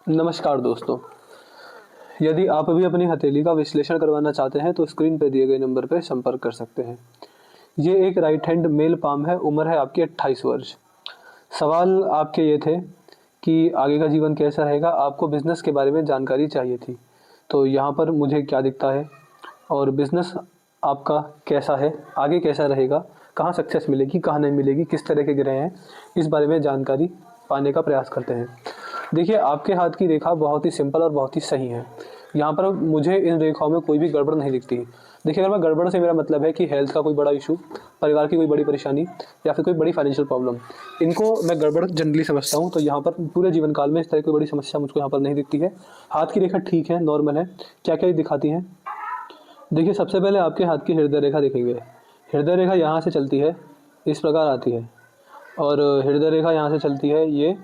नमस्कार दोस्तों। यदि आप भी अपनी हथेली का विश्लेषण करवाना चाहते हैं तो स्क्रीन पे दिए गए नंबर पर संपर्क कर सकते हैं। ये एक राइट हैंड मेल पाम है, उम्र है आपकी 28 वर्ष। सवाल आपके ये थे कि आगे का जीवन कैसा रहेगा, आपको बिज़नेस के बारे में जानकारी चाहिए थी। तो यहाँ पर मुझे क्या दिखता है और बिज़नेस आपका कैसा है, आगे कैसा रहेगा, कहाँ सक्सेस मिलेगी, कहाँ नहीं मिलेगी, किस तरह के ग्रह हैं, इस बारे में जानकारी पाने का प्रयास करते हैं। देखिए, आपके हाथ की रेखा बहुत ही सिंपल और बहुत ही सही है। यहाँ पर मुझे इन रेखाओं में कोई भी गड़बड़ नहीं दिखती। देखिए, अगर मैं गड़बड़ से मेरा मतलब है कि हेल्थ का कोई बड़ा इशू, परिवार की कोई बड़ी परेशानी या फिर कोई बड़ी फाइनेंशियल प्रॉब्लम, इनको मैं गड़बड़ जनरली समझता हूँ। तो यहाँ पर पूरे जीवन काल में इस तरह की बड़ी समस्या मुझको यहाँ पर नहीं दिखती है। हाथ की रेखा ठीक है, नॉर्मल है। क्या क्या ये दिखाती हैं? देखिए, सबसे पहले आपके हाथ की हृदय रेखा देखेंगे। हृदय रेखा यहाँ से चलती है, इस प्रकार आती है और हृदय रेखा यहाँ से चलती है, ये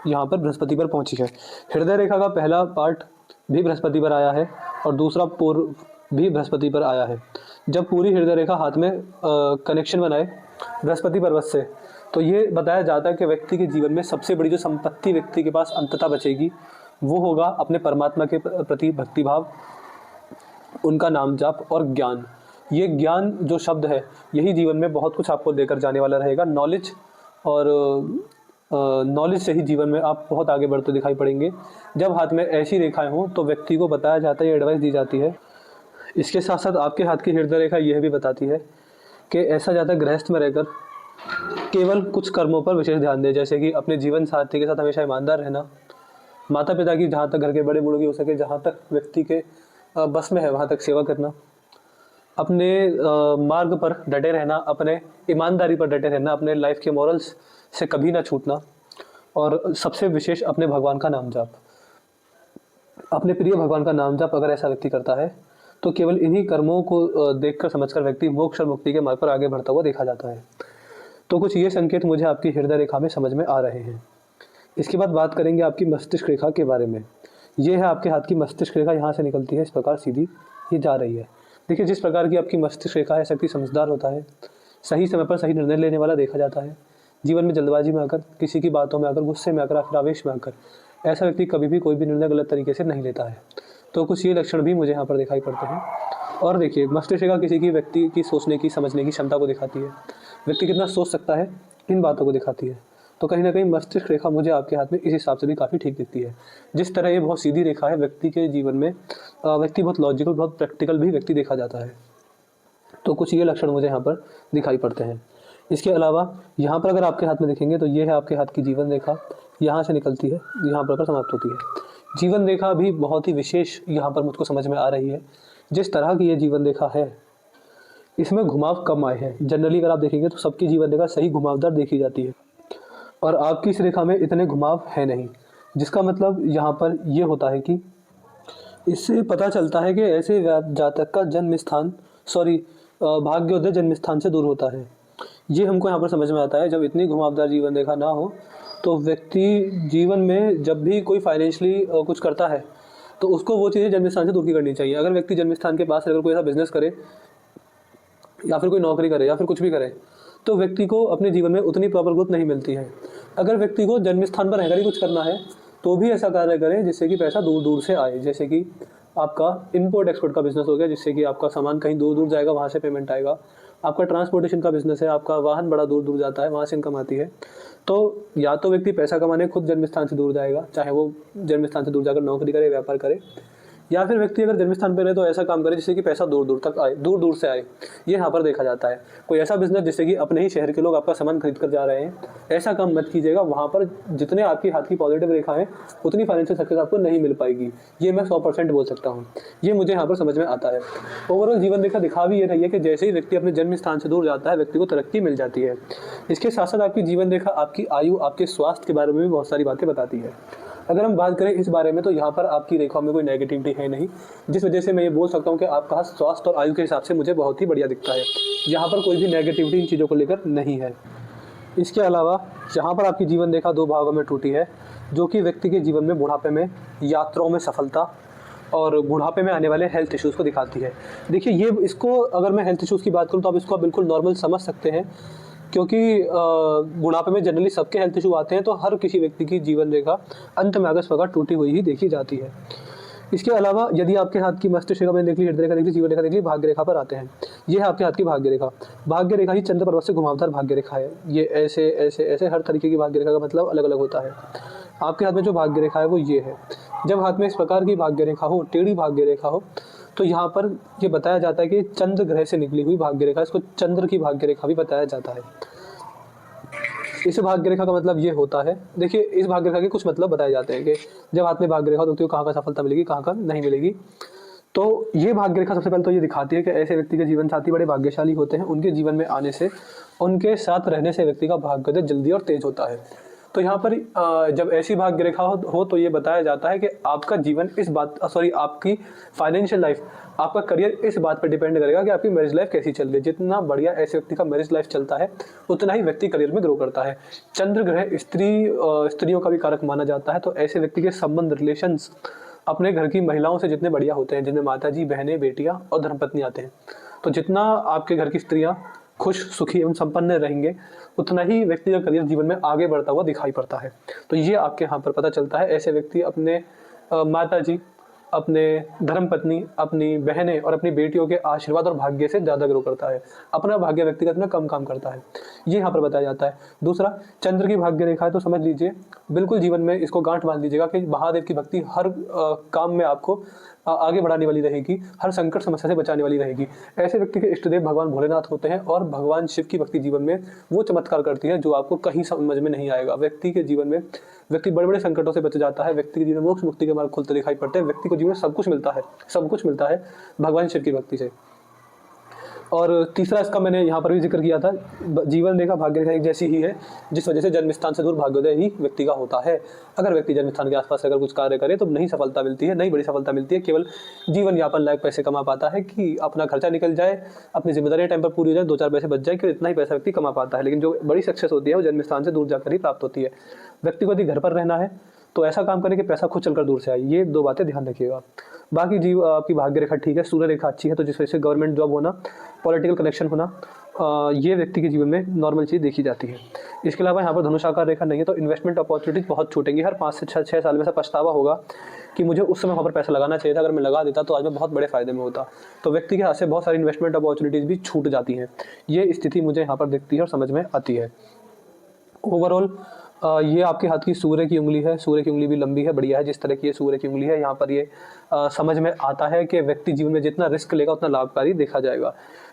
यहाँ पर बृहस्पति पर पहुँची है। हृदय रेखा का पहला पार्ट भी बृहस्पति पर आया है और दूसरा पूर्व भी बृहस्पति पर आया है। जब पूरी हृदय रेखा हाथ में कनेक्शन बनाए बृहस्पति पर्वत से, तो ये बताया जाता है कि व्यक्ति के जीवन में सबसे बड़ी जो संपत्ति व्यक्ति के पास अंततः बचेगी, वो होगा अपने परमात्मा के प्रति भक्तिभाव, उनका नाम जाप और ज्ञान। ये ज्ञान जो शब्द है, यही जीवन में बहुत कुछ आपको देकर जाने वाला रहेगा। नॉलेज और नॉलेज से ही जीवन में आप बहुत आगे बढ़ते दिखाई पड़ेंगे। जब हाथ में ऐसी रेखाएं हों तो व्यक्ति को बताया जाता है, ये एडवाइस दी जाती है। इसके साथ साथ आपके हाथ की हृदय रेखा यह भी बताती है कि ऐसा ज़्यादा गृहस्थ में रहकर केवल कुछ कर्मों पर विशेष ध्यान दें, जैसे कि अपने जीवन साथी के साथ हमेशा ईमानदार रहना, माता पिता की जहाँ तक घर के बड़े बूढ़ों की हो सके, जहाँ तक व्यक्ति के बस में है वहाँ तक सेवा करना, अपने मार्ग पर डटे रहना, अपने ईमानदारी पर डटे रहना, अपने लाइफ के मॉरल्स से कभी ना छूटना और सबसे विशेष अपने भगवान का नाम जाप, अपने प्रिय भगवान का नाम जाप अगर ऐसा व्यक्ति करता है तो केवल इन्हीं कर्मों को देखकर समझकर व्यक्ति मोक्ष और मुक्ति के मार्ग पर आगे बढ़ता हुआ देखा जाता है। तो कुछ ये संकेत मुझे आपकी हृदय रेखा में समझ में आ रहे हैं। इसके बाद बात करेंगे आपकी मस्तिष्क रेखा के बारे में। ये है आपके हाथ की मस्तिष्क रेखा, यहाँ से निकलती है इस प्रकार सीधी ये जा रही है। देखिए, जिस प्रकार की आपकी मस्तिष्क रेखा है, व्यक्ति समझदार होता है, सही समय पर सही निर्णय लेने वाला देखा जाता है। जीवन में जल्दबाजी में आकर, किसी की बातों में आकर, गुस्से में आकर, फिर आवेश में आकर ऐसा व्यक्ति कभी भी कोई भी निर्णय गलत तरीके से नहीं लेता है। तो कुछ ये लक्षण भी मुझे यहाँ पर दिखाई पड़ते हैं। और देखिए, मस्तिष्क रेखा किसी की व्यक्ति की सोचने की, समझने की क्षमता को दिखाती है। व्यक्ति कितना सोच सकता है, इन बातों को दिखाती है। तो कहीं ना कहीं मस्तिष्क रेखा मुझे आपके हाथ में इस हिसाब से भी काफ़ी ठीक दिखती है। जिस तरह ये बहुत सीधी रेखा है, व्यक्ति के जीवन में व्यक्ति बहुत लॉजिकल, बहुत प्रैक्टिकल भी व्यक्ति देखा जाता है। तो कुछ ये लक्षण मुझे यहाँ पर दिखाई पड़ते हैं। इसके अलावा यहाँ पर अगर आपके हाथ में देखेंगे तो ये है आपके हाथ की जीवन रेखा, यहाँ से निकलती है, यहाँ पर समाप्त होती है। जीवन रेखा भी बहुत ही विशेष यहाँ पर मुझको समझ में आ रही है। जिस तरह की ये जीवन रेखा है, इसमें घुमाव कम आए हैं। जनरली अगर आप देखेंगे तो सबकी जीवन रेखा सही घुमावदार देखी जाती है और आपकी इस रेखा में इतने घुमाव है नहीं, जिसका मतलब यहाँ पर ये होता है कि इससे पता चलता है कि ऐसे जातक का जन्म स्थान भाग्योदय जन्म स्थान से दूर होता है। ये हमको यहाँ पर समझ में आता है। जब इतनी घुमावदार जीवन रेखा ना हो तो व्यक्ति जीवन में जब भी कोई फाइनेंशियली कुछ करता है तो उसको वो चीज़ें जन्म स्थान से दूर की करनी चाहिए। अगर व्यक्ति जन्म स्थान के पास अगर कोई ऐसा बिजनेस करे या फिर कोई नौकरी करे या फिर कुछ भी करे तो व्यक्ति को अपने जीवन में उतनी प्रॉपर ग्रोथ नहीं मिलती है। अगर व्यक्ति को जन्म स्थान पर रहकर ही कुछ करना है तो भी ऐसा कार्य करें जिससे कि पैसा दूर दूर से आए। जैसे कि आपका इम्पोर्ट एक्सपोर्ट का बिजनेस हो गया, जिससे कि आपका सामान कहीं दूर दूर जाएगा, वहाँ से पेमेंट आएगा। आपका ट्रांसपोर्टेशन का बिजनेस है, आपका वाहन बड़ा दूर दूर जाता है, वहाँ से इनकम आती है। तो या तो व्यक्ति पैसा कमाने खुद जन्म स्थान से दूर जाएगा, चाहे वो जन्म स्थान से दूर जाकर नौकरी करे, व्यापार करे, या फिर व्यक्ति अगर जन्म स्थान पर रहे तो ऐसा काम करे जिससे कि पैसा दूर दूर तक आए, दूर दूर से आए। ये यहाँ पर देखा जाता है। कोई ऐसा बिजनेस जिससे कि अपने ही शहर के लोग आपका सामान खरीद कर जा रहे हैं, ऐसा काम मत कीजिएगा। वहाँ पर जितने आपकी हाथ की पॉजिटिव रेखा है उतनी फाइनेंशियल सक्सेस आपको नहीं मिल पाएगी। ये मैं 100% बोल सकता हूँ। ये मुझे यहाँ पर समझ में आता है। ओवरऑल जीवन रेखा दिखा भी ये रही है कि जैसे ही व्यक्ति अपने जन्म स्थान से दूर जाता है, व्यक्ति को तरक्की मिल जाती है। इसके साथ साथ आपकी जीवन रेखा आपकी आयु, आपके स्वास्थ्य के बारे में भी बहुत सारी बातें बताती है। अगर हम बात करें इस बारे में तो यहाँ पर आपकी रेखाओं में कोई नेगेटिविटी है नहीं, जिस वजह से मैं ये बोल सकता हूँ कि आपका स्वास्थ्य और आयु के हिसाब से मुझे बहुत ही बढ़िया दिखता है। यहाँ पर कोई भी नेगेटिविटी इन चीज़ों को लेकर नहीं है। इसके अलावा यहाँ पर आपकी जीवन रेखा 2 भागों में टूटी है, जो कि व्यक्ति के जीवन में बुढ़ापे में, यात्राओं में सफलता और बुढ़ापे में आने वाले हेल्थ इश्यूज़ को दिखाती है। देखिए, ये इसको अगर मैं हेल्थ इश्यूज़ की बात करूँ तो आप इसको बिल्कुल नॉर्मल समझ सकते हैं क्योंकि बुढ़ापे में जनरली सबके हेल्थ इशू आते हैं, तो हर किसी व्यक्ति की जीवन रेखा अंत में अगस्त वगैरह टूटी हुई ही देखी जाती है। इसके अलावा यदि आपके हाथ की मस्तिष्क रेखा मैंने देख ली, हृदय रेखा देख ली, जीवन रेखा देख ली, भाग्य रेखा पर आते हैं। ये है आपके हाथ की भाग्य रेखा। भाग्य रेखा ही चंद्र पर्वत से घुमावदार भाग्य रेखा है। ये ऐसे ऐसे ऐसे हर तरीके की भाग्य रेखा का मतलब अलग अलग होता है। आपके हाथ में जो भाग्य रेखा है वो ये है। जब हाथ में इस प्रकार की भाग्य रेखा हो, टेढ़ी भाग्य रेखा हो, तो यहाँ पर ये बताया जाता है कि चंद्र ग्रह से निकली हुई भाग्य रेखा, इसको चंद्र की भाग्य रेखा भी बताया जाता है। इस भाग्य रेखा का मतलब ये होता है, देखिए इस भाग्य रेखा के कुछ मतलब बताए जाते हैं कि जब हाथ में भाग्य रेखा तो व्यक्ति को कहाँ का सफलता मिलेगी, कहाँ का नहीं मिलेगी। तो ये भाग्य रेखा सबसे पहले तो ये दिखाती है कि ऐसे व्यक्ति के जीवन साथी बड़े भाग्यशाली होते हैं। उनके जीवन में आने से, उनके साथ रहने से व्यक्ति का भाग्योदय जल्दी और तेज होता है। तो यहाँ पर जब ऐसी भाग्य रेखा हो तो ये बताया जाता है कि आपका जीवन इस बात आपकी फाइनेंशियल लाइफ, आपका करियर इस बात पर डिपेंड करेगा कि आपकी मैरिज लाइफ कैसी चल रही है। जितना बढ़िया ऐसे व्यक्ति का मैरिज लाइफ चलता है उतना ही व्यक्ति करियर में ग्रो करता है। चंद्र ग्रह स्त्रियों का भी कारक माना जाता है, तो ऐसे व्यक्ति के संबंध, रिलेशंस अपने घर की महिलाओं से जितने बढ़िया होते हैं, जिनमें माता जी, बहनें, बेटियां और धर्मपत्नी आते हैं, तो जितना आपके घर की स्त्रियां खुश, सुखी एवं संपन्न रहेंगे, उतना ही व्यक्ति का करियर जीवन में आगे बढ़ता हुआ दिखाई पड़ता है। तो ये आपके यहाँ पर पता चलता है। ऐसे व्यक्ति अपने माता जी, अपने धर्मपत्नी, अपनी बहनें और अपनी बेटियों के आशीर्वाद और भाग्य से ज़्यादा ग्रो करता है। अपना भाग्य व्यक्तिगत में कम काम करता है, ये यहाँ पर बताया जाता है। दूसरा, चंद्र की भाग्य रेखा है तो समझ लीजिए, बिल्कुल जीवन में इसको गांठ बांध लीजिएगा कि महादेव की भक्ति हर काम में आपको आगे बढ़ाने वाली रहेगी, हर संकट समस्या से बचाने वाली रहेगी। ऐसे व्यक्ति के इष्ट देव भगवान भोलेनाथ होते हैं और भगवान शिव की भक्ति जीवन में वो चमत्कार करती है जो आपको कहीं समझ में नहीं आएगा। व्यक्ति के जीवन में व्यक्ति बड़े बड़े संकटों से बच जाता है। व्यक्ति के जीवन में मोक्ष मुक्ति के मार्ग खुलते दिखाई पड़ते हैं। व्यक्ति को जीवन में सब कुछ मिलता है, सब कुछ मिलता है भगवान शिव की भक्ति से। और तीसरा, इसका मैंने यहाँ पर भी जिक्र किया था, जीवन रेखा भाग्य रेखा एक जैसी ही है, जिस वजह से जन्म स्थान से दूर भाग्योदय ही व्यक्ति का होता है। अगर व्यक्ति जन्म स्थान के आसपास अगर कुछ कार्य करे तो नहीं सफलता मिलती है, नहीं बड़ी सफलता मिलती है। केवल जीवन यापन लायक पैसे कमा पाता है कि अपना खर्चा निकल जाए, अपनी जिम्मेदारियां टाइम पर पूरी हो जाए, 2-4 पैसे बच जाए, कि इतना ही पैसा व्यक्ति कमा पाता है। लेकिन जो बड़ी सक्सेस होती है वो जन्म स्थान से दूर जाकर ही प्राप्त होती है। व्यक्ति को यदि घर पर रहना है तो ऐसा काम करें कि पैसा खुद चलकर दूर से आए। ये 2 बातें ध्यान रखिएगा। बाकी आपकी भाग्य रेखा ठीक है, सूर्य रेखा अच्छी है, तो जिस वजह से गवर्नमेंट जॉब होना, पॉलिटिकल कनेक्शन होना, ये व्यक्ति के जीवन में नॉर्मल चीज़ देखी जाती है। इसके अलावा यहाँ पर धनुषाकार रेखा नहीं है, तो इन्वेस्टमेंट अपॉर्चुनिटीज बहुत छूटेंगी। हर 5 से 6 साल में से पछतावा होगा कि मुझे उस समय वहाँ पर पैसा लगाना चाहिए था, अगर मैं लगा देता तो आज मैं बहुत बड़े फायदे में होता। तो व्यक्ति के हाथ से बहुत सारी इन्वेस्टमेंट अपॉर्चुनिटीज भी छूट जाती हैं। ये स्थिति मुझे यहाँ पर दिखती है और समझ में आती है। ओवरऑल ये आपके हाथ की सूर्य की उंगली है। सूर्य की उंगली भी लंबी है, बढ़िया है। जिस तरह की ये सूर्य की उंगली है, यहाँ पर ये समझ में आता है कि व्यक्ति जीवन में जितना रिस्क लेगा उतना लाभकारी देखा जाएगा।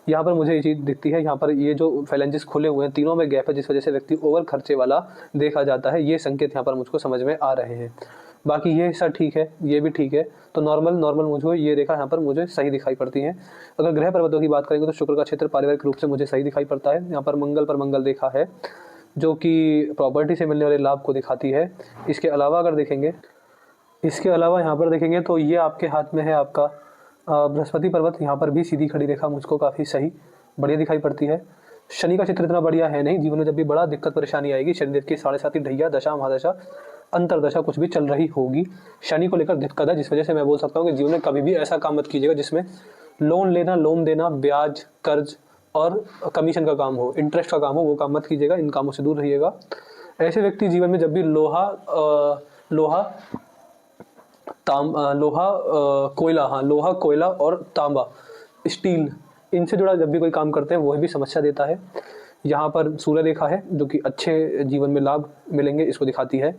यहाँ पर मुझे ये चीज़ दिखती है, यहाँ पर ये जो फैलेंजेस खुले हुए हैं, तीनों में गैप है, जिस वजह से व्यक्ति ओवर खर्चे वाला देखा जाता है। ये संकेत यहाँ पर मुझको समझ में आ रहे हैं। बाकी ये सब ठीक है, ये भी ठीक है। तो नॉर्मल मुझको ये रेखा यहाँ पर मुझे सही दिखाई पड़ती है। अगर ग्रह पर्वतों की बात करेंगे तो शुक्र का क्षेत्र पारिवारिक रूप से मुझे सही दिखाई पड़ता है। यहाँ पर मंगल रेखा है जो कि प्रॉपर्टी से मिलने वाले लाभ को दिखाती है। इसके अलावा अगर देखेंगे, यहाँ पर देखेंगे तो ये आपके हाथ में है आपका बृहस्पति पर्वत। यहाँ पर भी सीधी खड़ी रेखा मुझको काफ़ी सही बढ़िया दिखाई पड़ती है। शनि का चित्र इतना बढ़िया है नहीं। जीवन में जब भी बड़ा दिक्कत परेशानी आएगी, शनिदेव की 7.5 ढैया दशा, महादशा, अंतरदशा कुछ भी चल रही होगी, शनि को लेकर दिक्कत है। जिस वजह से मैं बोल सकता हूँ कि जीवन में कभी भी ऐसा काम मत कीजिएगा जिसमें लोन लेना, लोन देना, ब्याज, कर्ज और कमीशन का काम हो, इंटरेस्ट का काम हो, वो काम मत कीजिएगा। इन कामों से दूर रहिएगा। ऐसे व्यक्ति जीवन में जब भी लोहा, कोयला और तांबा, स्टील, इनसे जुड़ा जब भी कोई काम करते हैं वह भी समस्या देता है। यहाँ पर सूर्य रेखा है जो कि अच्छे जीवन में लाभ मिलेंगे, इसको दिखाती है।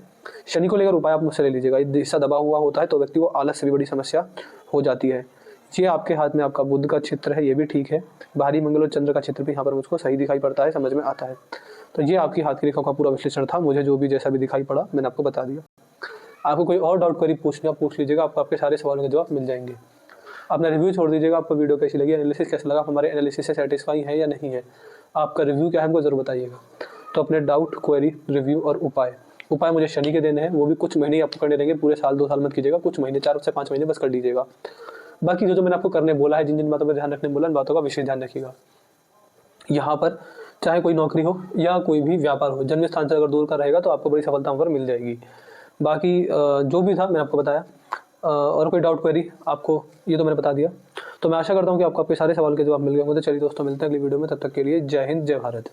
शनि को लेकर उपाय आप मुझसे ले लीजिएगा। दिशा दबा हुआ होता है तो व्यक्ति को आलस से भी बड़ी समस्या हो जाती है। ये आपके हाथ में आपका बुध का चित्र है, ये भी ठीक है। भारी मंगल और चंद्र का चित्र भी यहाँ पर मुझको सही दिखाई पड़ता है, समझ में आता है। तो ये आपकी हाथ की रेखाओं का पूरा विश्लेषण था। मुझे जो भी जैसा भी दिखाई पड़ा मैंने आपको बता दिया। आपको कोई और डाउट क्वेरी पूछना पूछ लीजिएगा, आपको आपके सारे सवालों के जवाब मिल जाएंगे। अपना रिव्यू छोड़ दीजिएगा, आपको वीडियो कैसी लगी, एनालिसिस कैसा लगा, हमारे एनालिसिस से सेटिस्फाई है या नहीं है, आपका रिव्यू क्या है हमको जरूर बताइएगा। तो अपने डाउट, क्वेरी, रिव्यू और उपाय मुझे शनि के देने हैं, वो भी कुछ महीने आपको करने रहेंगे। पूरे साल 2 साल मत कीजिएगा, कुछ महीने, 4 से 5 महीने बस कर लीजिएगा। बाकी जो मैंने आपको करने बोला है, जिन जिन बातों पर ध्यान रखने बोला, इन बातों का विशेष ध्यान रखिएगा। यहाँ पर चाहे कोई नौकरी हो या कोई भी व्यापार हो, जन्म स्थान से अगर दूर का रहेगा तो आपको बड़ी सफलता वहाँ पर मिल जाएगी। बाकी जो भी था मैंने आपको बताया। और कोई डाउट क्वेरी आपको, ये तो मैंने बता दिया। तो मैं आशा करता हूँ कि आपको आपके सारे सवाल के जवाब मिल गए होंगे। तो चलिए दोस्तों, मिलते हैं अगली वीडियो में। तब तक के लिए जय हिंद, जय भारत।